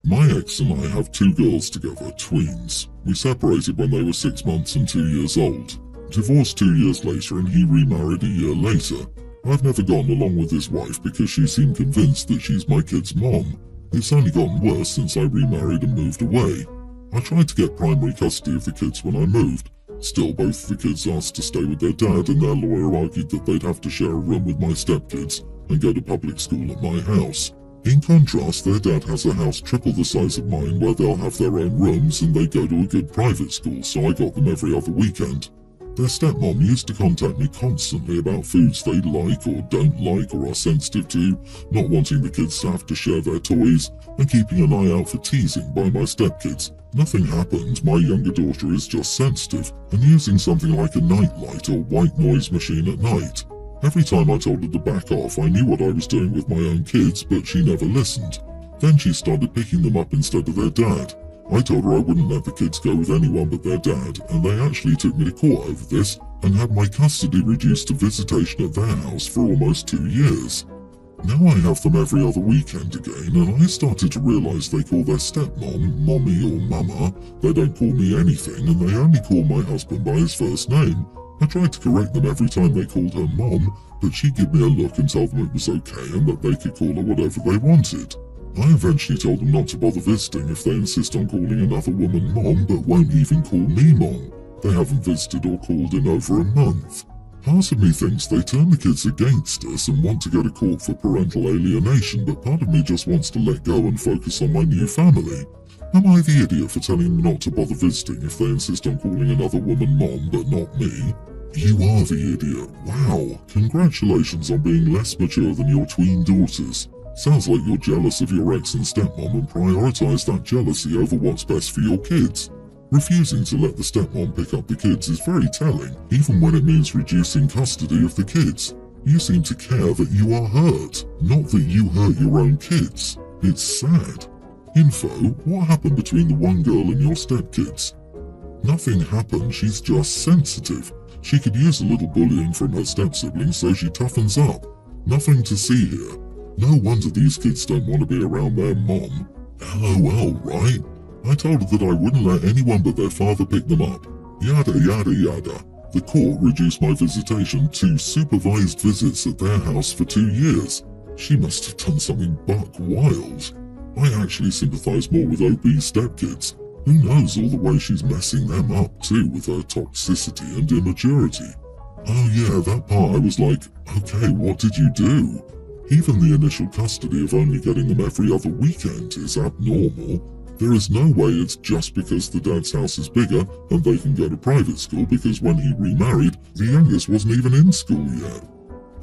My ex and I have two girls together, tweens. We separated when they were 6 months and 2 years old. Divorced 2 years later and he remarried a year later. I've never gotten along with his wife because she seemed convinced that she's my kid's mom. It's only gotten worse since I remarried and moved away. I tried to get primary custody of the kids when I moved. Still, both the kids asked to stay with their dad and their lawyer argued that they'd have to share a room with my stepkids and go to public school at my house. In contrast, their dad has a house triple the size of mine where they'll have their own rooms and they go to a good private school, so I got them every other weekend. Their stepmom used to contact me constantly about foods they like or don't like or are sensitive to, not wanting the kids to have to share their toys, and keeping an eye out for teasing by my stepkids. Nothing happened, my younger daughter is just sensitive, and using something like a nightlight or white noise machine at night. Every time I told her to back off, I knew what I was doing with my own kids, but she never listened. Then she started picking them up instead of their dad. I told her I wouldn't let the kids go with anyone but their dad, and they actually took me to court over this and had my custody reduced to visitation at their house for almost 2 years. Now I have them every other weekend again, and I started to realise they call their stepmom mommy or mama. They don't call me anything, and they only call my husband by his first name. I tried to correct them every time they called her mom, but she'd give me a look and tell them it was okay and that they could call her whatever they wanted. I eventually told them not to bother visiting if they insist on calling another woman mom but won't even call me mom. They haven't visited or called in over a month. Part of me thinks they turn the kids against us and want to go to court for parental alienation, but part of me just wants to let go and focus on my new family. Am I the idiot for telling them not to bother visiting if they insist on calling another woman mom but not me? You are the idiot. Wow, congratulations on being less mature than your tween daughters. Sounds like you're jealous of your ex and stepmom and prioritise that jealousy over what's best for your kids. Refusing to let the stepmom pick up the kids is very telling, even when it means reducing custody of the kids. You seem to care that you are hurt, not that you hurt your own kids. It's sad. Info, what happened between the one girl and your stepkids? Nothing happened, she's just sensitive. She could use a little bullying from her step-siblings so she toughens up. Nothing to see here. No wonder these kids don't want to be around their mom. LOL, right? I told her that I wouldn't let anyone but their father pick them up. Yada yada yada. The court reduced my visitation to supervised visits at their house for 2 years. She must have done something buck wild. I actually sympathise more with obese stepkids. Who knows all the way she's messing them up too with her toxicity and immaturity. Oh yeah, that part I was like, okay, what did you do? Even the initial custody of only getting them every other weekend is abnormal. There is no way it's just because the dad's house is bigger and they can go to private school because when he remarried, the youngest wasn't even in school yet.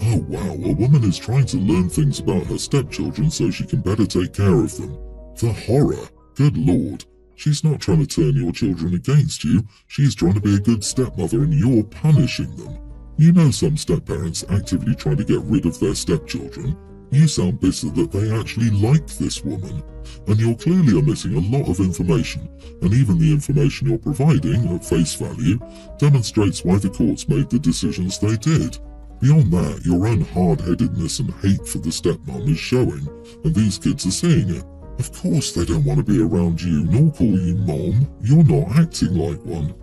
Oh wow, a woman is trying to learn things about her stepchildren so she can better take care of them. The horror. Good lord. She's not trying to turn your children against you, she's trying to be a good stepmother and you're punishing them. You know some step-parents actively try to get rid of their stepchildren. You sound bitter that they actually like this woman. And you're clearly omitting a lot of information, and even the information you're providing, at face value, demonstrates why the courts made the decisions they did. Beyond that, your own hard-headedness and hate for the stepmom is showing, and these kids are seeing it. Of course they don't want to be around you, nor call you mom. You're not acting like one.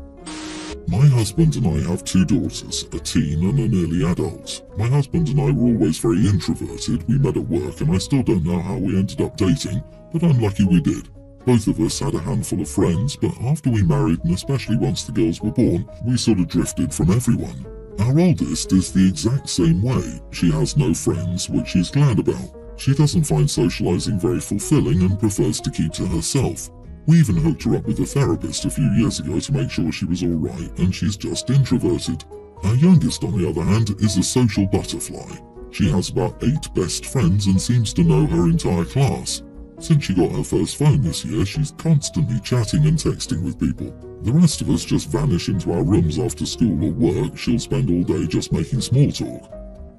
My husband and I have 2 daughters, a teen and a nearly adult. My husband and I were always very introverted. We met at work and I still don't know how we ended up dating, but I'm lucky we did. Both of us had a handful of friends, but after we married and especially once the girls were born, we sort of drifted from everyone. Our oldest is the exact same way. She has no friends, which she's glad about. She doesn't find socializing very fulfilling and prefers to keep to herself. We even hooked her up with a therapist a few years ago to make sure she was alright, and she's just introverted. Our youngest, on the other hand, is a social butterfly. She has about 8 best friends and seems to know her entire class. Since she got her first phone this year, she's constantly chatting and texting with people. The rest of us just vanish into our rooms after school or work. She'll spend all day just making small talk.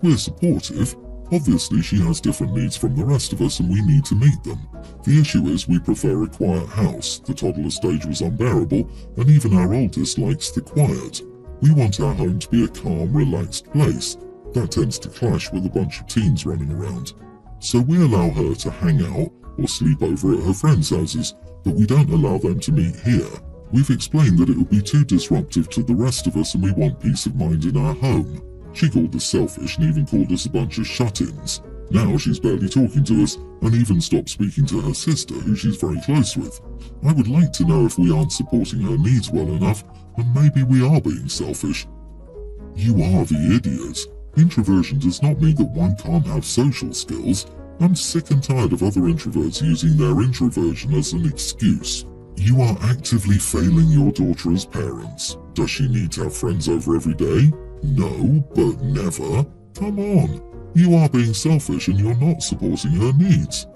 We're supportive. Obviously, she has different needs from the rest of us and we need to meet them. The issue is we prefer a quiet house. The toddler stage was unbearable, and even our oldest likes the quiet. We want our home to be a calm, relaxed place. That tends to clash with a bunch of teens running around. So we allow her to hang out, or sleep over at her friends' houses, but we don't allow them to meet here. We've explained that it would be too disruptive to the rest of us and we want peace of mind in our home. She called us selfish and even called us a bunch of shut-ins. Now she's barely talking to us and even stopped speaking to her sister, who she's very close with. I would like to know if we aren't supporting her needs well enough, and maybe we are being selfish. You are the idiot. Introversion does not mean that one can't have social skills. I'm sick and tired of other introverts using their introversion as an excuse. You are actively failing your daughter as parents. Does she need to have friends over every day? No, but never. Come on. You are being selfish and you're not supporting her needs.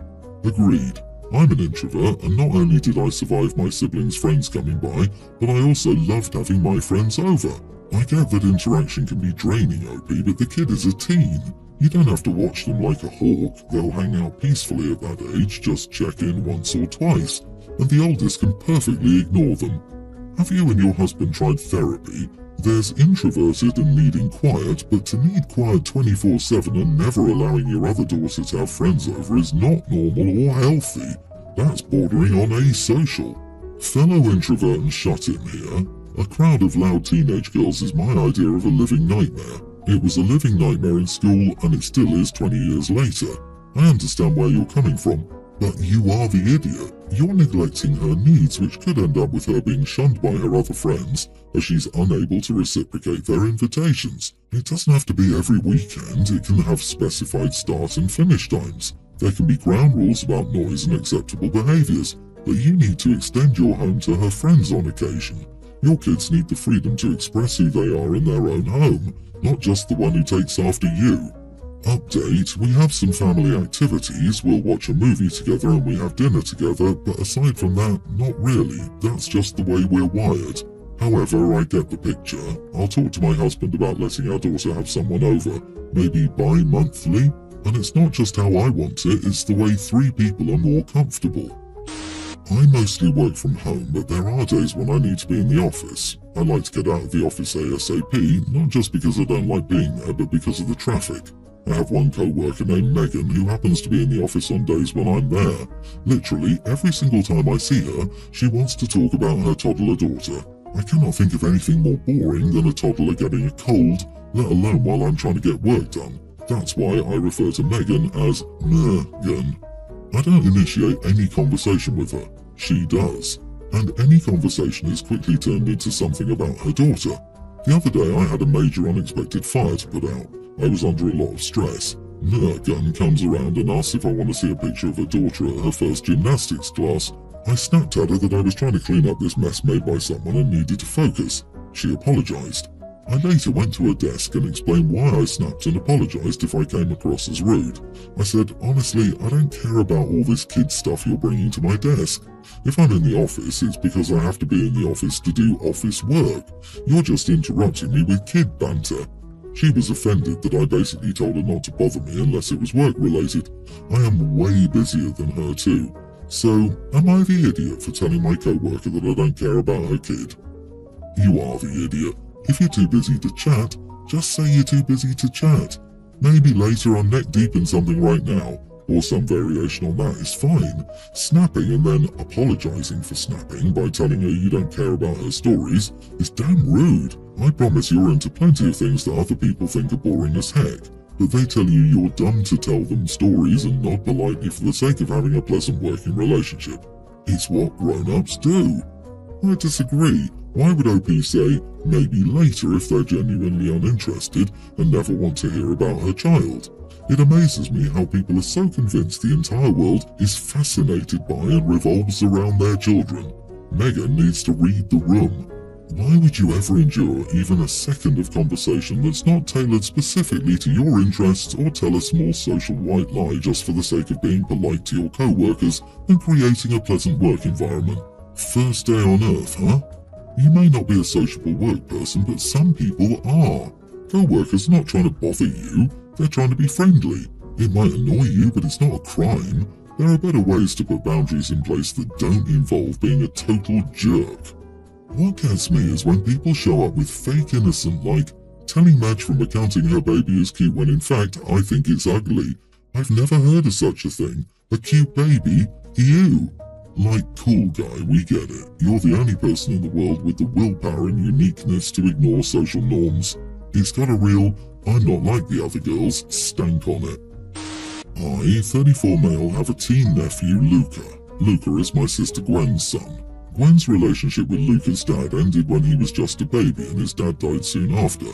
Agreed. I'm an introvert, and not only did I survive my siblings' friends coming by, but I also loved having my friends over. I get that interaction can be draining, OP, but the kid is a teen. You don't have to watch them like a hawk. They'll hang out peacefully at that age, just check in once or twice, and the oldest can perfectly ignore them. Have you and your husband tried therapy? There's introverted and needing quiet, but to need quiet 24/7 and never allowing your other daughter to have friends over is not normal or healthy. That's bordering on asocial. Fellow introvert and shut-in here. A crowd of loud teenage girls is my idea of a living nightmare. It was a living nightmare in school, and it still is 20 years later. I understand where you're coming from, but you are the idiot. You're neglecting her needs, which could end up with her being shunned by her other friends, as she's unable to reciprocate their invitations. It doesn't have to be every weekend. It can have specified start and finish times. There can be ground rules about noise and acceptable behaviors, but you need to extend your home to her friends on occasion. Your kids need the freedom to express who they are in their own home, not just the one who takes after you. Update, we have some family activities. We'll watch a movie together and we have dinner together, but aside from that, not really. That's just the way we're wired. However, I get the picture. I'll talk to my husband about letting our daughter have someone over, maybe bi-monthly. And it's not just how I want it, it's the way 3 people are more comfortable. I mostly work from home, but there are days when I need to be in the office. I like to get out of the office ASAP, not just because I don't like being there, but because of the traffic. I have one co-worker named Megan who happens to be in the office on days when I'm there. Literally, every single time I see her, she wants to talk about her toddler daughter. I cannot think of anything more boring than a toddler getting a cold, let alone while I'm trying to get work done. That's why I refer to Megan as Megan. I don't initiate any conversation with her. She does. And any conversation is quickly turned into something about her daughter. The other day I had a major unexpected fire to put out. I was under a lot of stress. Megan comes around and asks if I want to see a picture of her daughter at her first gymnastics class. I snapped at her that I was trying to clean up this mess made by someone and needed to focus. She apologized. I later went to her desk and explained why I snapped and apologized if I came across as rude. I said, honestly, I don't care about all this kid stuff you're bringing to my desk. If I'm in the office, it's because I have to be in the office to do office work. You're just interrupting me with kid banter. She was offended that I basically told her not to bother me unless it was work related. I am way busier than her too. So, am I the idiot for telling my co-worker that I don't care about her kid? You are the idiot. If you're too busy to chat, just say you're too busy to chat. Maybe later I'm neck deep in something right now, or some variation on that is fine. Snapping and then apologizing for snapping by telling her you don't care about her stories is damn rude. I promise you're into plenty of things that other people think are boring as heck, but they tell you you're dumb to tell them stories and nod politely for the sake of having a pleasant working relationship. It's what grown-ups do. I disagree. Why would OP say, maybe later if they're genuinely uninterested and never want to hear about her child? It amazes me how people are so convinced the entire world is fascinated by and revolves around their children. Megan needs to read the room. Why would you ever endure even a second of conversation that's not tailored specifically to your interests or tell a small social white lie just for the sake of being polite to your co-workers and creating a pleasant work environment? First day on earth, huh? You may not be a sociable work person, but some people are. Co-workers are not trying to bother you, they're trying to be friendly. It might annoy you, but it's not a crime. There are better ways to put boundaries in place that don't involve being a total jerk. What gets me is when people show up with fake innocent like, telling Madge from accounting her baby is cute when in fact I think it's ugly. I've never heard of such a thing. A cute baby? Ew. Like, cool guy, we get it. You're the only person in the world with the willpower and uniqueness to ignore social norms. It's got a real, I'm not like the other girls, stank on it. I, 34 male, have a teen nephew, Luca. Luca is my sister Gwen's son. Gwen's relationship with Luca's dad ended when he was just a baby and his dad died soon after.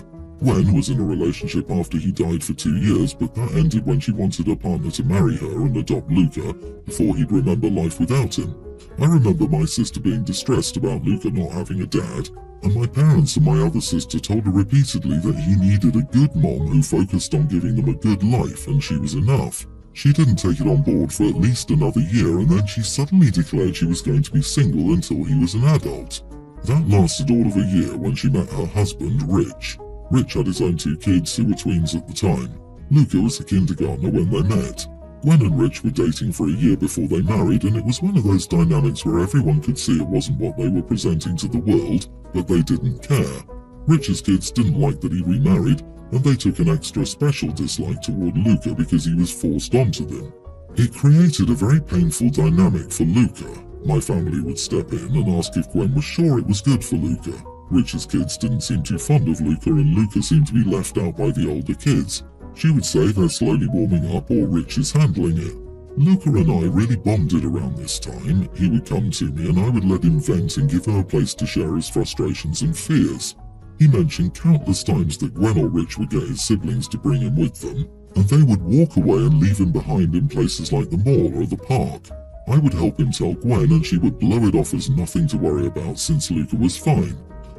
Gwen was in a relationship after he died for 2 years, but that ended when she wanted her partner to marry her and adopt Luca before he'd remember life without him. I remember my sister being distressed about Luca not having a dad, and my parents and my other sister told her repeatedly that he needed a good mom who focused on giving them a good life, and she was enough. She didn't take it on board for at least another year, and then she suddenly declared she was going to be single until he was an adult. That lasted all of a year when she met her husband, Rich. Rich had his own 2 kids who were tweens at the time. Luca was a kindergartner when they met. Gwen and Rich were dating for a year before they married, and it was one of those dynamics where everyone could see it wasn't what they were presenting to the world, but they didn't care. Rich's kids didn't like that he remarried, and they took an extra special dislike toward Luca because he was forced onto them. It created a very painful dynamic for Luca. My family would step in and ask if Gwen was sure it was good for Luca. Rich's kids didn't seem too fond of Luca, and Luca seemed to be left out by the older kids. She would say they're slowly warming up or Rich is handling it. Luca and I really bonded around this time. He would come to me and I would let him vent and give her a place to share his frustrations and fears. He mentioned countless times that Gwen or Rich would get his siblings to bring him with them, and they would walk away and leave him behind in places like the mall or the park. I would help him tell Gwen and she would blow it off as nothing to worry about since Luca was fine.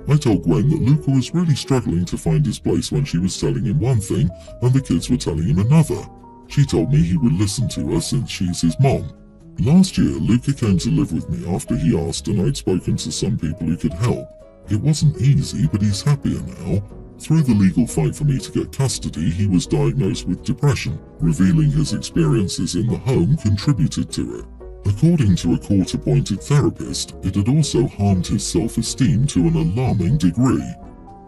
I told Gwen that Luca was really struggling to find his place when she was telling him one thing and the kids were telling him another. She told me he would listen to her since she's his mom. Last year, Luca came to live with me after he asked, and I'd spoken to some people who could help. It wasn't easy, but he's happier now. Through the legal fight for me to get custody, he was diagnosed with depression. Revealing his experiences in the home contributed to it. According to a court-appointed therapist, it had also harmed his self-esteem to an alarming degree.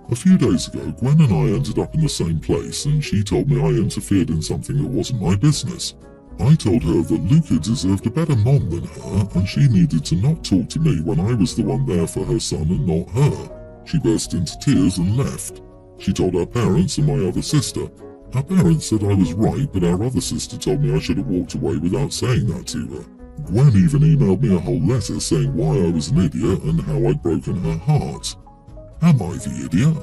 A few days ago, Gwen and I ended up in the same place, and she told me I interfered in something that wasn't my business. I told her that Luca deserved a better mom than her, and she needed to not talk to me when I was the one there for her son and not her. She burst into tears and left. She told our parents and my other sister. Our parents said I was right, but our other sister told me I should have walked away without saying that to her. Gwen even emailed me a whole letter saying why I was an idiot and how I'd broken her heart. Am I the idiot?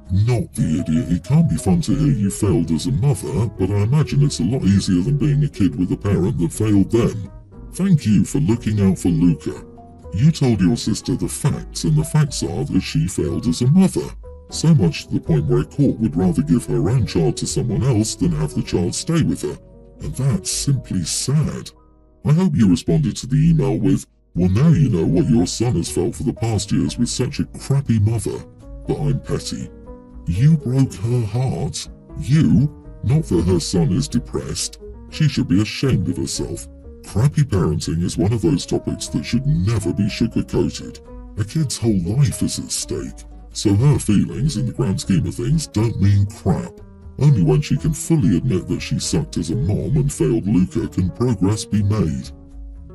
Not the idiot. It can't be fun to hear you failed as a mother, but I imagine it's a lot easier than being a kid with a parent that failed them. Thank you for looking out for Luca. You told your sister the facts, and the facts are that she failed as a mother. So much to the point where a court would rather give her own child to someone else than have the child stay with her. And that's simply sad. I hope you responded to the email with, well, now you know what your son has felt for the past years with such a crappy mother. But I'm petty. You broke her heart. You? Not that her son is depressed. She should be ashamed of herself. Crappy parenting is one of those topics that should never be sugar-coated. A kid's whole life is at stake. So her feelings, in the grand scheme of things, don't mean crap. Only when she can fully admit that she sucked as a mom and failed Luca can progress be made.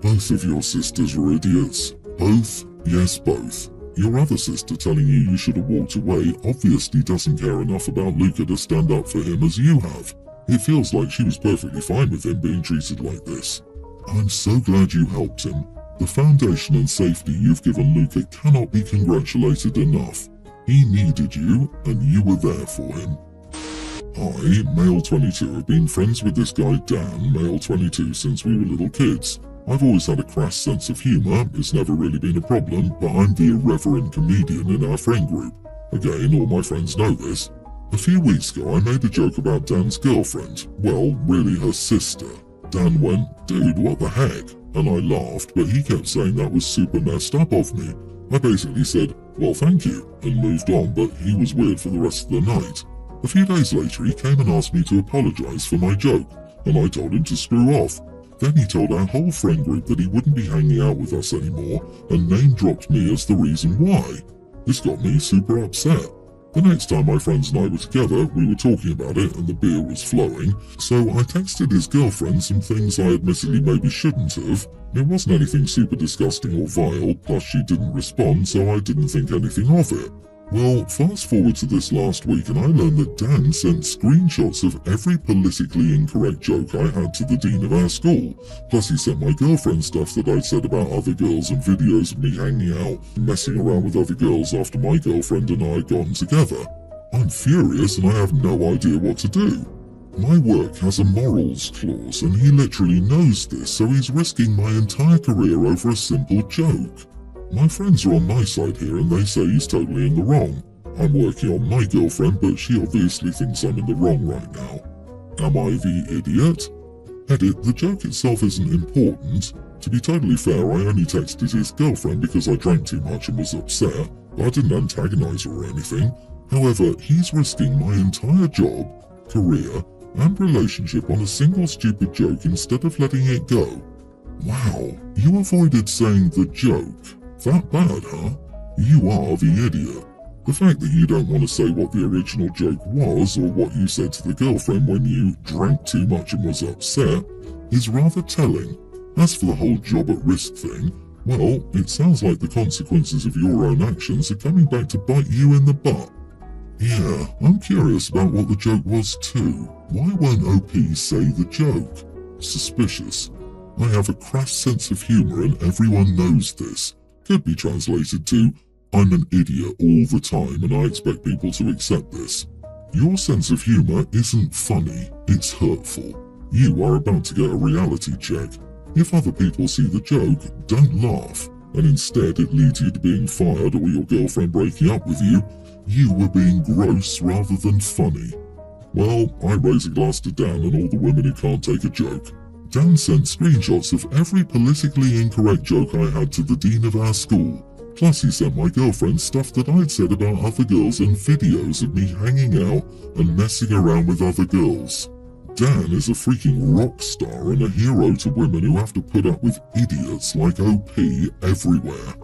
Both of your sisters are idiots. Both? Yes, both. Your other sister telling you should have walked away obviously doesn't care enough about Luca to stand up for him as you have. It feels like she was perfectly fine with him being treated like this. I'm so glad you helped him. The foundation and safety you've given Luca cannot be congratulated enough. He needed you, and you were there for him. I, male 22, have been friends with this guy Dan, male 22, since we were little kids. I've always had a crass sense of humour, it's never really been a problem, but I'm the irreverent comedian in our friend group. Again, all my friends know this. A few weeks ago I made a joke about Dan's girlfriend, well, really her sister. Dan went, dude, what the heck? And I laughed, but he kept saying that was super messed up of me. I basically said, well, thank you, and moved on, but he was weird for the rest of the night. A few days later he came and asked me to apologise for my joke, and I told him to screw off. Then he told our whole friend group that he wouldn't be hanging out with us anymore, and name-dropped me as the reason why. This got me super upset. The next time my friends and I were together, we were talking about it and the beer was flowing, so I texted his girlfriend some things I admittedly maybe shouldn't have. It wasn't anything super disgusting or vile, plus she didn't respond, so I didn't think anything of it. Well, fast forward to this last week and I learned that Dan sent screenshots of every politically incorrect joke I had to the dean of our school. Plus he sent my girlfriend stuff that I'd said about other girls and videos of me hanging out and messing around with other girls after my girlfriend and I had gotten together. I'm furious and I have no idea what to do. My work has a morals clause and he literally knows this, so he's risking my entire career over a simple joke. My friends are on my side here and they say he's totally in the wrong. I'm working on my girlfriend, but she obviously thinks I'm in the wrong right now. Am I the idiot? Edit, the joke itself isn't important. To be totally fair, I only texted his girlfriend because I drank too much and was upset, but I didn't antagonize her or anything. However, he's risking my entire job, career, and relationship on a single stupid joke instead of letting it go. Wow, you avoided saying the joke. That bad, huh? You are the idiot. The fact that you don't want to say what the original joke was or what you said to the girlfriend when you drank too much and was upset is rather telling. As for the whole job at risk thing, well, it sounds like the consequences of your own actions are coming back to bite you in the butt. Yeah, I'm curious about what the joke was too. Why won't OP say the joke? Suspicious. I have a crass sense of humour and everyone knows this. Could be translated to, I'm an idiot all the time and I expect people to accept this. Your sense of humour isn't funny, it's hurtful. You are about to get a reality check. If other people see the joke, don't laugh, and instead it leads you to being fired or your girlfriend breaking up with you. You were being gross rather than funny. Well, I raise a glass to Dan and all the women who can't take a joke. Dan sent screenshots of every politically incorrect joke I had to the dean of our school. Plus he sent my girlfriend stuff that I'd said about other girls and videos of me hanging out and messing around with other girls. Dan is a freaking rock star and a hero to women who have to put up with idiots like OP everywhere.